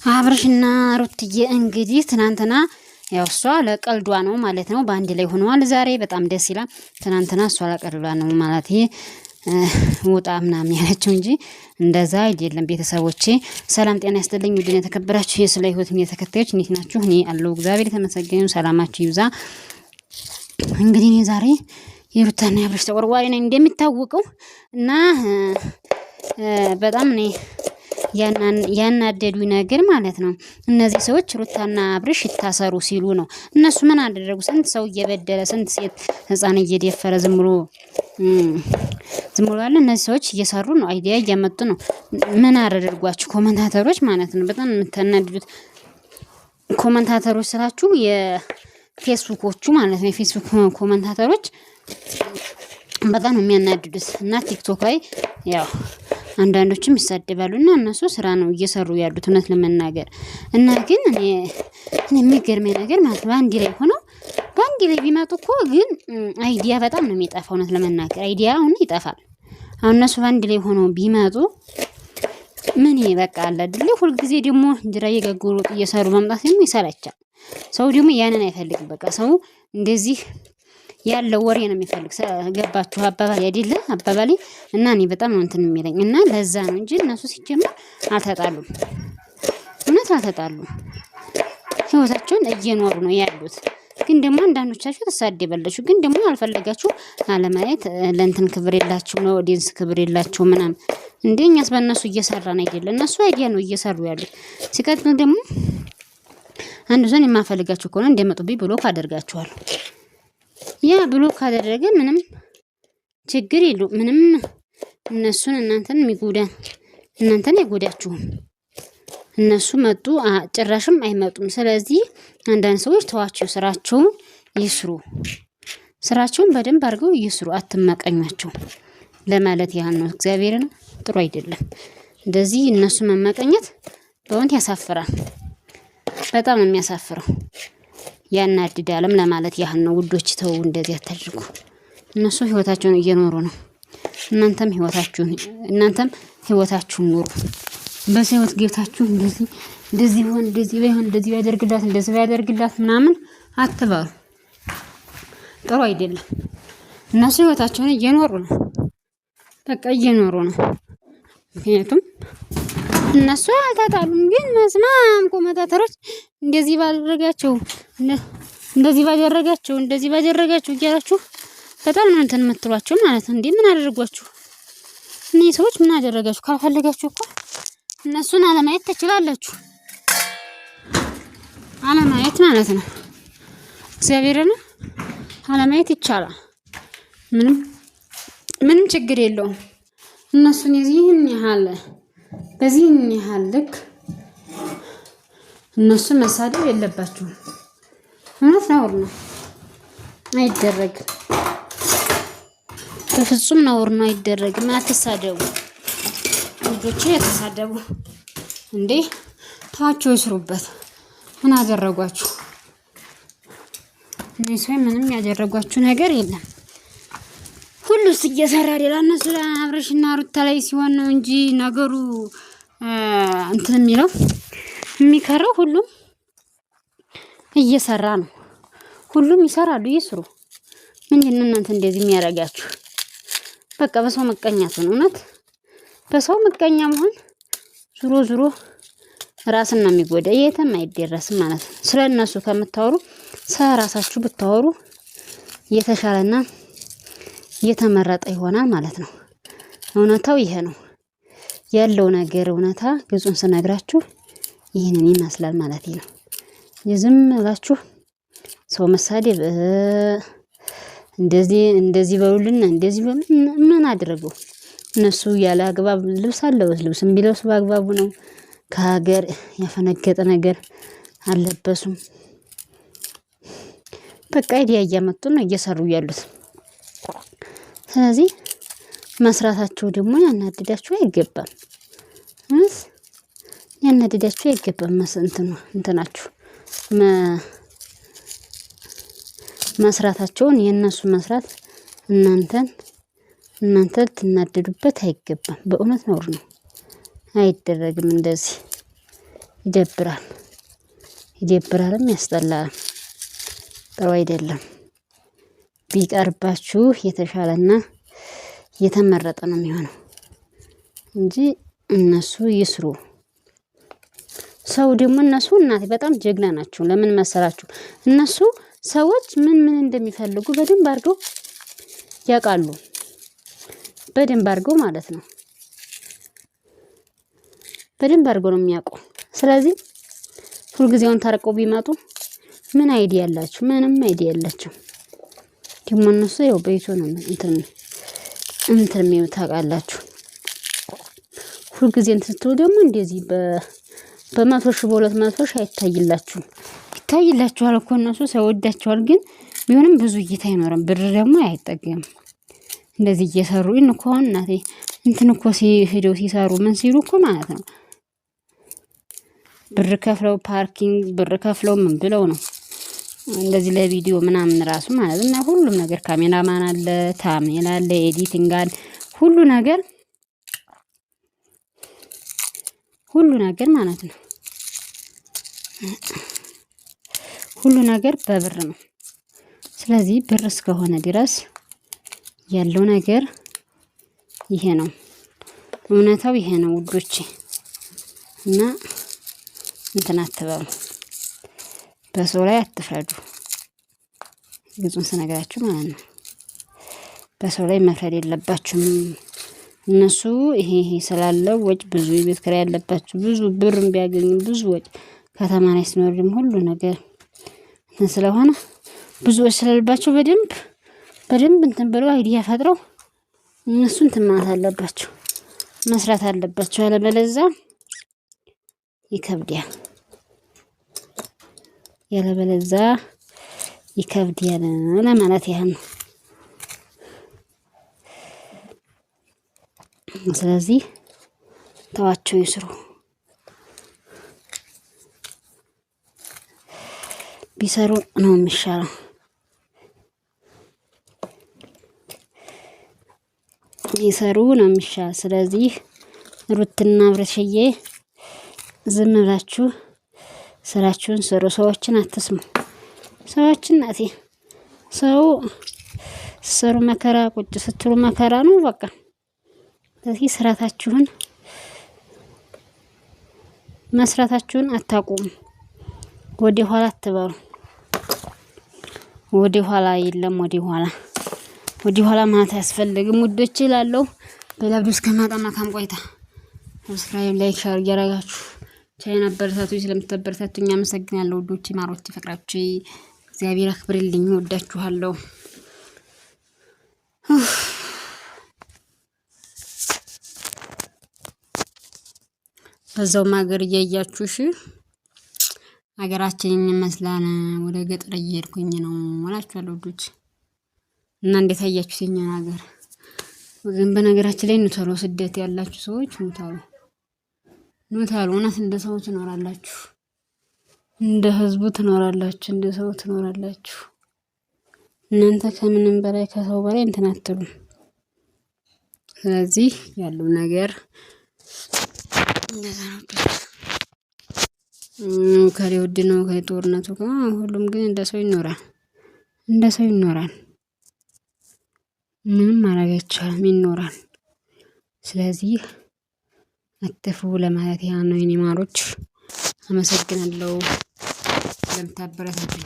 አብርሽና ሩትዬ እንግዲህ ትናንትና ያው እሷ ለቀልዷ ነው ማለት ነው በአንድ ላይ ሆነዋል። ዛሬ በጣም ደስ ይላል። ትናንትና እሷ ለቀልዷ ነው ማለት ውጣ ምናምን ያለችው እንጂ እንደዛ አይደለም። ቤተሰቦቼ ሰላም ጤና ይስጥልኝ። ውድን የተከበራችሁ የስለ ህይወት ተከታዮች እንዴት ናችሁ? እኔ አለሁ እግዚአብሔር የተመሰገነ ሰላማችሁ ይብዛ። እንግዲህ እኔ ዛሬ የሩታና የአብርሽ ተቆርቋሪ ነኝ እንደሚታወቀው እና በጣም እኔ ያናደዱ ነገር ማለት ነው። እነዚህ ሰዎች ሩታና አብርሽ ይታሰሩ ሲሉ ነው። እነሱ ምን አደረጉ? ስንት ሰው እየበደለ ስንት ሴት ህፃን እየደፈረ ዝም ብሎ አለ። እነዚህ ሰዎች እየሰሩ ነው፣ አይዲያ እያመጡ ነው። ምን አደረጓችሁ? ኮሜንታተሮች ማለት ነው። በጣም የምታናድዱት ኮሜንታተሮች ስላችሁ የፌስቡኮቹ ማለት ነው። የፌስቡክ ኮሜንታተሮች በጣም ነው የሚያናድዱት እና ቲክቶክ ላይ ያው አንዳንዶችም ይሳደባሉ እና እነሱ ስራ ነው እየሰሩ ያሉት እውነት ለመናገር እና ግን እኔ የሚገርመኝ ነገር ማለት በአንድ ላይ ሆነው በአንድ ላይ ቢመጡ እኮ ግን አይዲያ በጣም ነው የሚጠፋው። እውነት ለመናገር አይዲያ አሁን ይጠፋል። አሁን እነሱ በአንድ ላይ ሆነው ቢመጡ ምን በቃ አለ አይደል? ሁል ጊዜ ደግሞ እንጀራ እየጋገሩ እየሰሩ መምጣት ደግሞ ይሰለቻል። ሰው ደግሞ ያንን አይፈልግም። በቃ ሰው እንደዚህ ያለው ወሬ ነው የሚፈልግ። ገባችሁ አባባል አይደለ? አባባሌ እና እኔ በጣም ነው እንትን የሚለኝ እና ለዛ ነው እንጂ እነሱ ሲጀመር አልተጣሉም። እውነት አልተጣሉም። ህይወታቸውን እየኖሩ ነው ያሉት። ግን ደግሞ አንዳንዶቻችሁ ተሳደባላችሁ። ግን ደግሞ አልፈለጋችሁ አለማየት ለእንትን ክብር የላችሁ ነው፣ ኦዲየንስ ክብር የላችሁ ምናምን። እንደኛስ በእነሱ እየሰራን አይደለ? እነሱ አይዲያ ነው እየሰሩ ያሉት። ሲቀጥል ደግሞ አንድ ሰው የማፈልጋችሁ ከሆነ እንደመጡብኝ ብሎክ አደርጋችኋለሁ። ያ ብሎክ ካደረገ ምንም ችግር የለው። ምንም እነሱን እናንተን አይጎዳችሁም። እነሱ መጡ ጭራሽም አይመጡም። ስለዚህ አንዳንድ ሰዎች ተዋቸው፣ ስራቸውን ይስሩ። ስራቸውን በደንብ አድርገው ይስሩ። አትመቀኟቸው ለማለት ያህል ነው። እግዚአብሔርን ጥሩ አይደለም እንደዚህ እነሱ መመቀኘት። በእውነት ያሳፍራል። በጣም ነው የሚያሳፍረው። ያናድዳልም ለማለት ያህል ነው። ውዶች ተው እንደዚህ አታድርጉ። እነሱ ህይወታቸውን እየኖሩ ነው። እናንተም ህይወታችሁን ኑሩ። በሰው ህይወት ገብታችሁ እንደዚህ ሆን እንደዚህ ያደርግላት ምናምን አትበሉ። ጥሩ አይደለም። እነሱ ህይወታቸውን እየኖሩ ነው። በቃ እየኖሩ ነው። ምክንያቱም እነሱ አልተጣሉም። ግን መስማም ኮሜንታተሮች እንደዚህ ባደረጋቸው እያላችሁ በጣም ነው እንትን የምትሏቸው ማለት ነው። እንዴ ምን አደረጓችሁ? እነዚህ ሰዎች ምን አደረጋችሁ? ካልፈለጋችሁ እኮ እነሱን አለማየት ትችላላችሁ። አለማየት ማለት ነው። እግዚአብሔርን አለማየት ይቻላል። ምንም ችግር የለውም። እነሱን በዚህን ያህል ልክ እነሱን መሳደብ የለባችሁም። እውነት ነውር ነው፣ አይደረግም። በፍጹም ነውር ነው፣ አይደረግም። አትሳደቡ ልጆቼ፣ የተሳደቡ እንዴ ታቸው ይስሩበት። ምን አደረጓችሁ? እነሱ ምንም ያደረጓችሁ ነገር የለም። ሁሉስ እየሰራ አይደል? እነሱ አብርሽና ሩታ ላይ ሲሆን ነው እንጂ ነገሩ እንትን የሚከረው ሁሉም እየሰራ ነው። ሁሉም ይሰራሉ፣ ይስሩ። ምንድነው እናንተ እንደዚህ የሚያደርጋችሁ? በቃ በሰው መቀኛት ነው። እውነት በሰው መቀኛ መሆን ዙሮ ራስን ነው የሚጎዳ። የትም አይደረስም ማለት ነው። ስለ እነሱ ከምታወሩ ስለራሳችሁ ብታወሩ የተሻለና የተመረጠ ይሆናል ማለት ነው። እውነታው ይሄ ነው ያለው ነገር። እውነታ ግጹን ስነግራችሁ ይሄንን ይመስላል ማለት ነው። የዝም ብላችሁ ሰው መሳደብ እንደዚህ በሉልና እንደዚህ ምን አድርገው? እነሱ ያለ አግባብ ልብስም ቢለብሱ በአግባቡ ነው። ከሀገር ያፈነገጠ ነገር አልለበሱም። በቃ አይዲያ እያመጡ ነው እየሰሩ ያሉት። ስለዚህ መስራታቸው ደግሞ ያናድዳችሁ አይገባም። ያናድዳችሁ አይገባም። እንትናችሁ መስራታቸውን የእነሱ መስራት እናንተ ልትናደዱበት አይገባም። በእውነት ነውር ነው፣ አይደረግም እንደዚህ። ይደብራልም ያስጠላል። ጥሩ አይደለም። ቢቀርባችሁ የተሻለና የተመረጠ ነው የሚሆነው እንጂ እነሱ ይስሩ። ሰው ደግሞ እነሱ እናቴ በጣም ጀግና ናቸው። ለምን መሰላችሁ? እነሱ ሰዎች ምን እንደሚፈልጉ በደንብ አድርገው ያውቃሉ። በደንብ አድርገው ማለት ነው። በደንብ አድርገው ነው የሚያውቁ። ስለዚህ ሁልጊዜውን ታርቀው ቢመጡ ምን አይዲያ ያላችሁ? ምንም አይዲያ ያላችሁ ደግሞ እነሱ ያው በይቶ ነው እንትን ታውቃላችሁ። ሁልጊዜ እንትን ስትሉ ደግሞ እንደዚህ በመቶ ሺህ በ200 ሺህ አይታይላችሁም። ይታይላችኋል እኮ እነሱ ሰው ወዳቸዋል፣ ግን ቢሆንም ብዙ እይታ አይኖርም። ብር ደግሞ አይጠገም። እንደዚህ እየሰሩ እኮ እናቴ እንትን እኮ ሄደው ሲሰሩ ምን ሲሉ እኮ ማለት ነው ብር ከፍለው ፓርኪንግ ብር ከፍለው ምን ብለው ነው እንደዚህ ለቪዲዮ ምናምን ራሱ ማለት እና ሁሉም ነገር ካሜራማን አለ፣ ታሜል አለ፣ ኤዲቲንግ አለ፣ ሁሉ ነገር ማለት ነው። ሁሉ ነገር በብር ነው። ስለዚህ ብር እስከሆነ ድረስ ያለው ነገር ይሄ ነው። እውነታው ይሄ ነው ውዶቼ። እና እንትን አትበሉ፣ በሰው ላይ አትፍረዱ። ግጹን ስነግራችሁ ማለት ነው። በሰው ላይ መፍረድ የለባችሁም። እነሱ ይሄ ስላለው ወጭ ብዙ የቤት ኪራይ ያለባችሁ ብዙ ብር ቢያገኙ ብዙ ወጭ ከተማ ላይ ሲኖር ደግሞ ሁሉ ነገር እንትን ስለሆነ ብዙ ወጭ ስላለባቸው በደንብ እንትን ብለው አይዲያ ፈጥረው እነሱ እንትን ማለት አለባቸው፣ መስራት አለባቸው። ያለበለዚያ ይከብዳል። ለማለት ያህል ነው። ስለዚህ ተዋቸው ይስሩ። ቢሰሩ ነው የሚሻለው። ስለዚህ ሩትና አብረሽዬ ዝም ብላችሁ ስራችሁን ስሩ። ሰዎችን አትስሙ። ሰዎችን ናቴ ሰው ስሩ መከራ ቁጭ ስትሉ መከራ ነው በቃ። ስለዚህ መስራታችሁን አታቁሙ። ወደ ኋላ አትበሉ። ወደ ኋላ የለም። ወደ ኋላ ማለት አያስፈልግም ውዶች እላለሁ። በሌላ ቪዲዮ እስከማጣ መልካም ቆይታ። ሰብስክራይብ፣ ላይክ፣ ሼር እያደረጋችሁ ቻይና አበረታቱኝ። ስለምታበረታቱኝ አመሰግናለሁ ውዶቼ፣ ማሮቼ፣ ፍቅራችሁ እግዚአብሔር አክብርልኝ። ወዳችኋለሁ። በዛውም ሀገር እያያችሁ እሺ። ሀገራችንን ይመስላል። ወደ ገጠር እየሄድኩኝ ነው እላችኋለሁ ውዶች። እና እንዴት አያችሁት የኛን ሀገር? ግን በነገራችን ላይ ኑታሉ ስደት ያላችሁ ሰዎች ኑታሉ እውነት እንደ ሰው ትኖራላችሁ፣ እንደ ህዝቡ ትኖራላችሁ፣ እንደ ሰው ትኖራላችሁ። እናንተ ከምንም በላይ ከሰው በላይ እንትን አትሉም። ስለዚህ ያለው ነገር እንደዛ ነው። ከሬ ውድ ነው ከጦርነቱ ሁሉም ግን እንደ ሰው ይኖራል። ምንም ማድረግ አይቻልም፣ ይኖራል። ስለዚህ አትፍሩ ለማለት ያ ነው የኔ ማሮች። አመሰግናለሁ ስለምታበረታቱኝ።